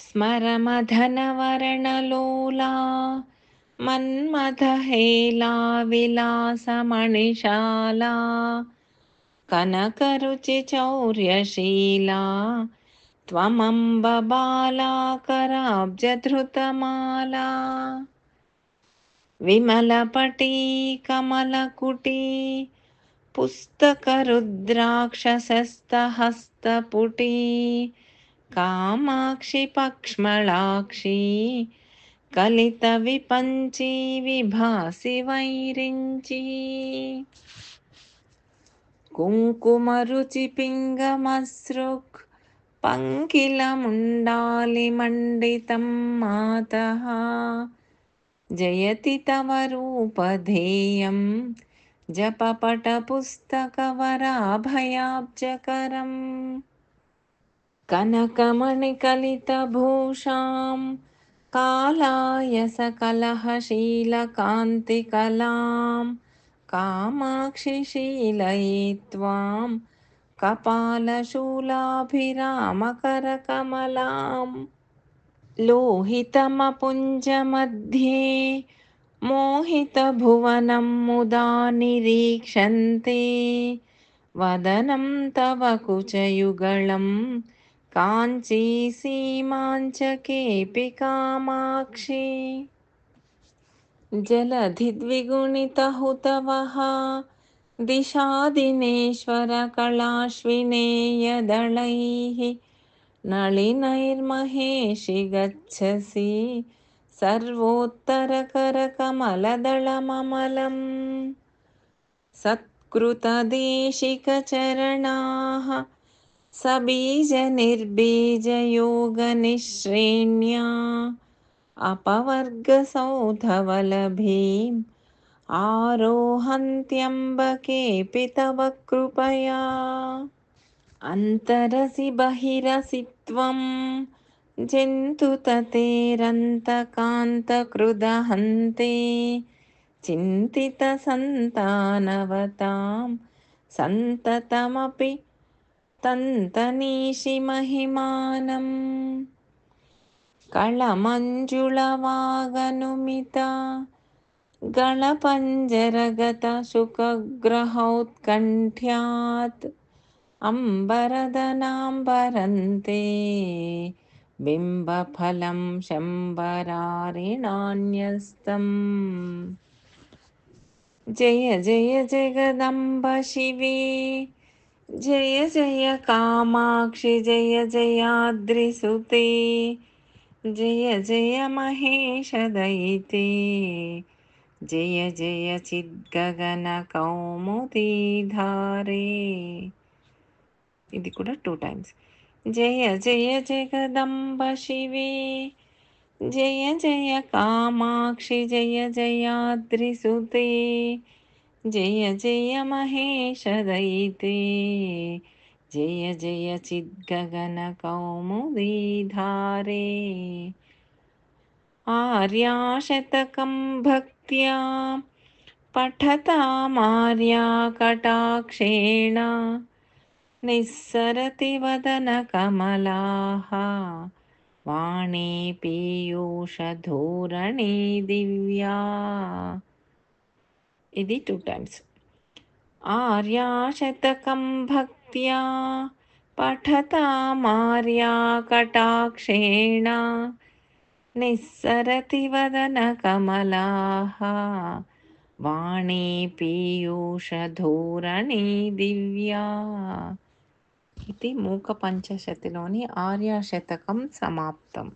स्मरमधनवर्णलोला मन्मथहेला विलासमणिशाला कनकरुचिचौर्यशीला त्वमम्ब बाला कराब्जधृतमाला विमलपटी कमलकुटी पुस्तकरुद्राक्षसस्तहस्तपुटी कामाक्षि पक्ष्मलाक्षी कलितविपञ्ची विभासि वैरिञ्ची कुङ्कुमरुचिपिङ्गमसृक् पङ्किलमुण्डालिमण्डितं मातः जयति तव रूपधेयं जपपटपुस्तकवराभयाब्जकरम् कनकमणिकलितभूषां कालायसकलहशीलकान्तिकलां कामाक्षि शीलये त्वां कपालशूलाभिरामकरकमलाम् लोहितमपुञ्जमध्ये मोहितभुवनं मुदा निरीक्षन्ते वदनं तव कुचयुगलं काञ्चीसीमाञ्चकेऽपि कामाक्षि जलधिद्विगुणितहुतवः दिशादिनेश्वरकलाश्विनेयदलैः नളിनैर्महेशि गच्छसि सर्वोत्तरकरकमलदलममलम् सत्कृतदेशिकचरणाः सबीजनिर्बीजयोगनिःश्रेण्या अपवर्गसौधवलभीम् आरोहन्त्यम्बकेऽपि तव कृपया अन्तरसि बहिरसि त्वं जन्तुततेरन्तकान्तकृदहन्ते चिन्तितसन्तानवतां सन्ततमपि तन्तनीषि महिमानम् कळमञ्जुळवागनुमिता गणपञ्जरगतशुकग्रहौत्कण्ठ्यात् अम्बरदनाम्बरन्ते बिम्बफलं शम्बरारिणान्यस्तम् जय जय जगदम्ब शिवे जय जय कामाक्षि जय जयाद्रिसुते जय जय महेशदयिते जय जय चिद्गगनकौमुदीधारे ఇది కూడా 2 టైమ్స్ జయ జయ జగదంబ శివే జయ జయ కామాక్షి జయ జయాద్రిసుతే జయ జయ మహేశ దయితే జయ జయ చిద్గగన కౌముదీధారే ఆర్యాశతకం భక్త్యా పఠతామార్యా కటాక్షేణ నిస్సరతి వదనకమలాః వాణీ పీయూషధూరణీ దివ్యా ఇది 2 టైమ్స్ ఆర్యాశతకం భక్త్యా పఠతామార్యా కటాక్షేణ నిస్సరతి వదనకమలాః వాణీ పీయూషధూరణీ దివ్యా ఇది మూకపంచశతిలోని ఆర్యాశతకం సమాప్తం.